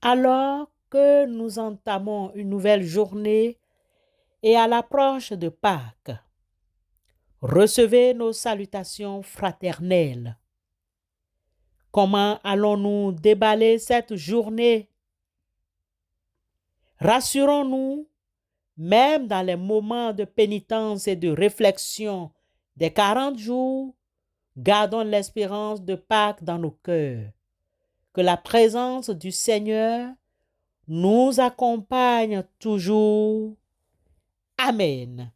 Alors que nous entamons une nouvelle journée et à l'approche de Pâques, recevez nos salutations fraternelles. Comment allons-nous déballer cette journée? Rassurons-nous, même dans les moments de pénitence et de réflexion des 40 jours, gardons l'espérance de Pâques dans nos cœurs. Que la présence du Seigneur nous accompagne toujours. Amen.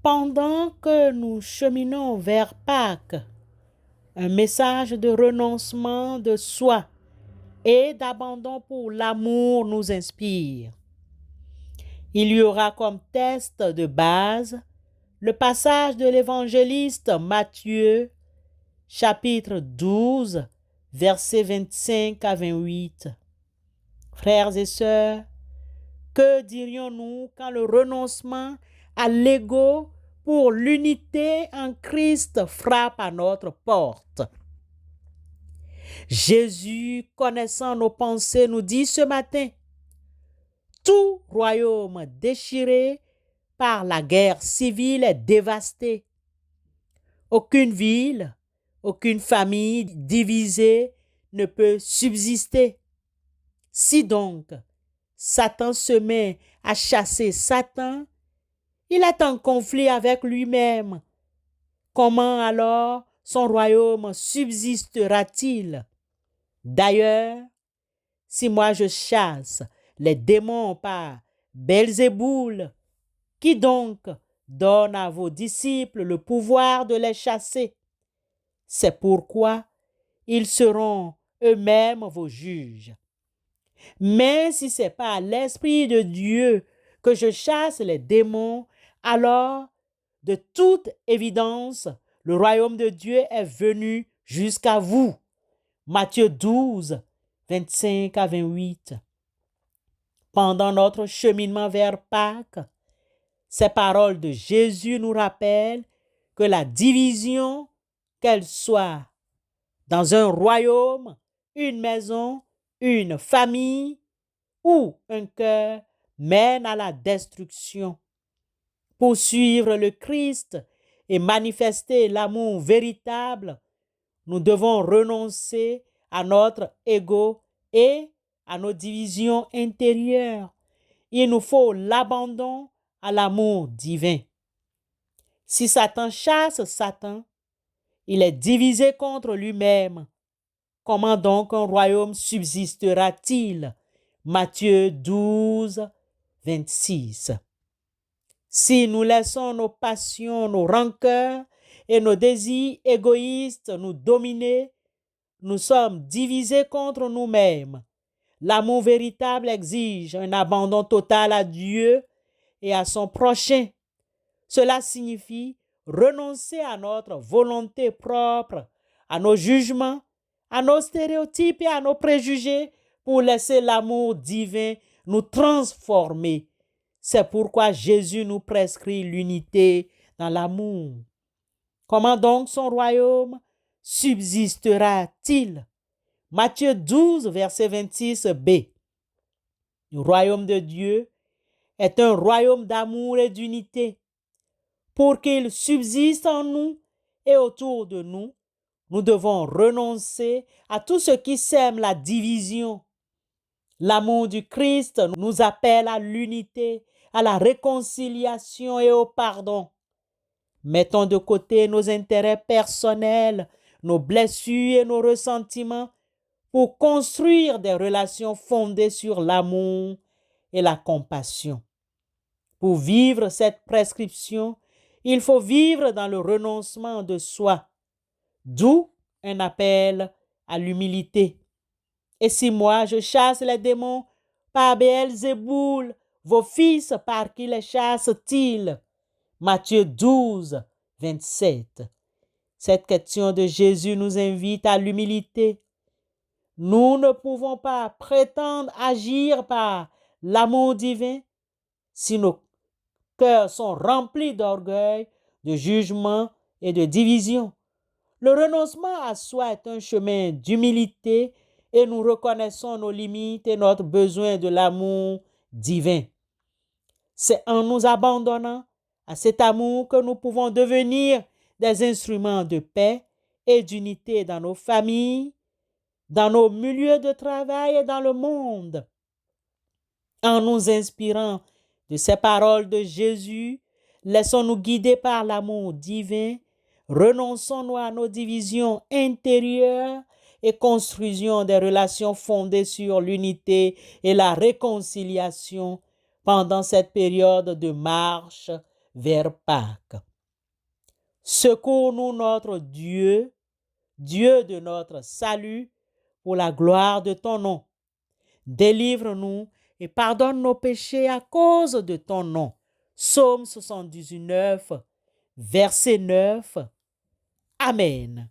Pendant que nous cheminons vers Pâques, un message de renoncement de soi et d'abandon pour l'amour nous inspire. Il y aura comme test de base le passage de l'évangéliste Matthieu, chapitre 12, versets 25 à 28. Frères et sœurs, que dirions-nous quand le renoncement à l'ego pour l'unité en Christ frappe à notre porte? Jésus, connaissant nos pensées, nous dit ce matin: tout royaume déchiré par la guerre civile est dévasté. Aucune ville, aucune famille divisée ne peut subsister. Si donc Satan se met à chasser Satan, il est en conflit avec lui-même. Comment alors son royaume subsistera-t-il? D'ailleurs, si moi je chasse les démons par Belzéboul, qui donc donne à vos disciples le pouvoir de les chasser? C'est pourquoi ils seront eux-mêmes vos juges. Mais si c'est par l'Esprit de Dieu que je chasse les démons, alors, de toute évidence, le royaume de Dieu est venu jusqu'à vous. Matthieu 12, 25 à 28. Pendant notre cheminement vers Pâques, ces paroles de Jésus nous rappellent que la division, qu'elle soit dans un royaume, une maison, une famille ou un cœur, mène à la destruction. Pour suivre le Christ et manifester l'amour véritable, nous devons renoncer à notre ego et à nos divisions intérieures. Il nous faut l'abandon à l'amour divin. Si Satan chasse Satan, il est divisé contre lui-même. Comment donc un royaume subsistera-t-il? Matthieu 12, 26. Si nous laissons nos passions, nos rancœurs et nos désirs égoïstes nous dominer, nous sommes divisés contre nous-mêmes. L'amour véritable exige un abandon total à Dieu et à son prochain. Cela signifie renoncer à notre volonté propre, à nos jugements, à nos stéréotypes et à nos préjugés pour laisser l'amour divin nous transformer. C'est pourquoi Jésus nous prescrit l'unité dans l'amour. Comment donc son royaume subsistera-t-il? Matthieu 12, verset 26b. Le royaume de Dieu est un royaume d'amour et d'unité. Pour qu'il subsiste en nous et autour de nous, nous devons renoncer à tout ce qui sème la division. L'amour du Christ nous appelle à l'unité, à la réconciliation et au pardon. Mettons de côté nos intérêts personnels, nos blessures et nos ressentiments pour construire des relations fondées sur l'amour et la compassion. Pour vivre cette prescription, il faut vivre dans le renoncement de soi, d'où un appel à l'humilité. Et si moi je chasse les démons par Béelzéboul, vos fils par qui les chassent-ils? Matthieu 12, 27. Cette question de Jésus nous invite à l'humilité. Nous ne pouvons pas prétendre agir par l'amour divin si nos cœurs sont remplis d'orgueil, de jugement et de division. Le renoncement à soi est un chemin d'humilité et nous reconnaissons nos limites et notre besoin de l'amour divin. C'est en nous abandonnant à cet amour que nous pouvons devenir des instruments de paix et d'unité dans nos familles, dans nos milieux de travail et dans le monde. En nous inspirant de ces paroles de Jésus, laissons-nous guider par l'amour divin, renonçons-nous à nos divisions intérieures et construisons des relations fondées sur l'unité et la réconciliation pendant cette période de marche vers Pâques. Secours-nous notre Dieu, Dieu de notre salut, pour la gloire de ton nom. Délivre-nous et pardonne nos péchés à cause de ton nom. Psaume 79, verset 9. Amen.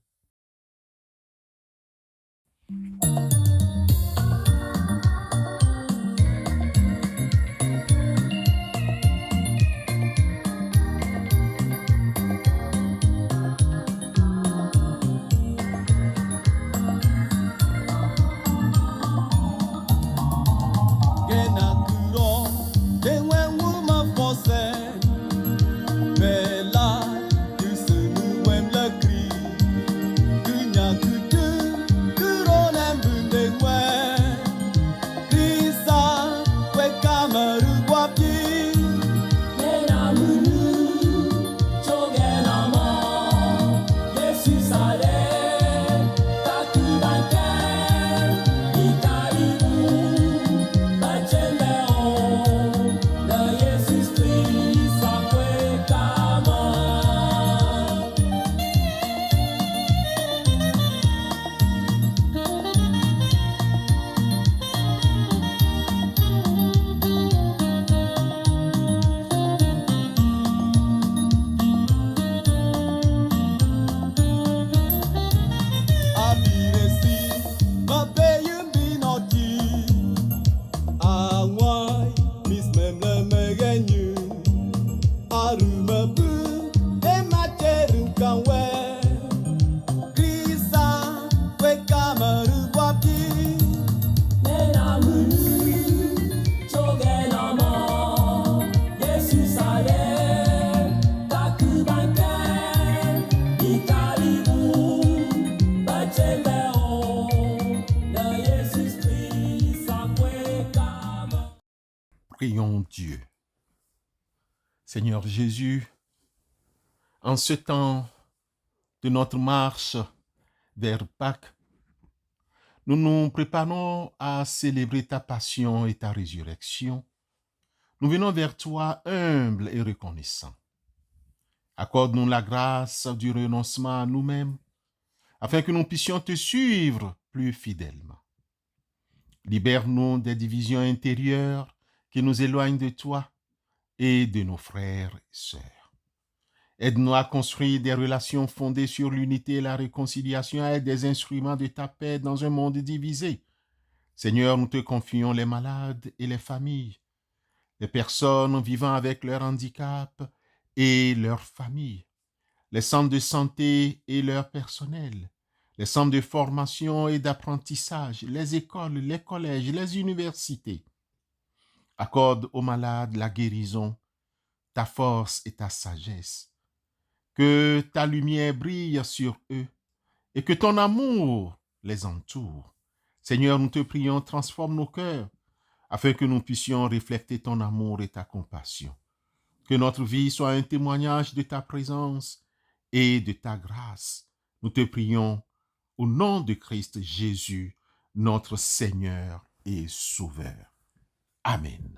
Prions Dieu. Seigneur Jésus, en ce temps de notre marche vers Pâques, nous nous préparons à célébrer ta passion et ta résurrection. Nous venons vers toi humbles et reconnaissants. Accorde-nous la grâce du renoncement à nous-mêmes, afin que nous puissions te suivre plus fidèlement. Libère-nous des divisions intérieures qui nous éloignent de toi et de nos frères et sœurs. Aide-nous à construire des relations fondées sur l'unité et la réconciliation, à être des instruments de ta paix dans un monde divisé. Seigneur, nous te confions les malades et les familles, les personnes vivant avec leur handicap et leurs familles, les centres de santé et leur personnel, les centres de formation et d'apprentissage, les écoles, les collèges, les universités. Accorde aux malades la guérison, ta force et ta sagesse. Que ta lumière brille sur eux et que ton amour les entoure. Seigneur, nous te prions, transforme nos cœurs afin que nous puissions refléter ton amour et ta compassion. Que notre vie soit un témoignage de ta présence et de ta grâce. Nous te prions au nom de Christ Jésus, notre Seigneur et Sauveur. Amen.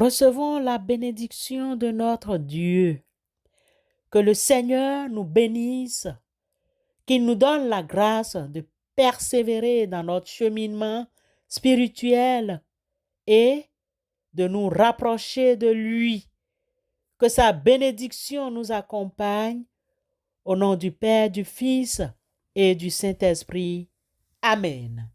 Recevons la bénédiction de notre Dieu. Que le Seigneur nous bénisse, qu'il nous donne la grâce de persévérer dans notre cheminement spirituel et de nous rapprocher de lui. Que sa bénédiction nous accompagne au nom du Père, du Fils et du Saint-Esprit. Amen.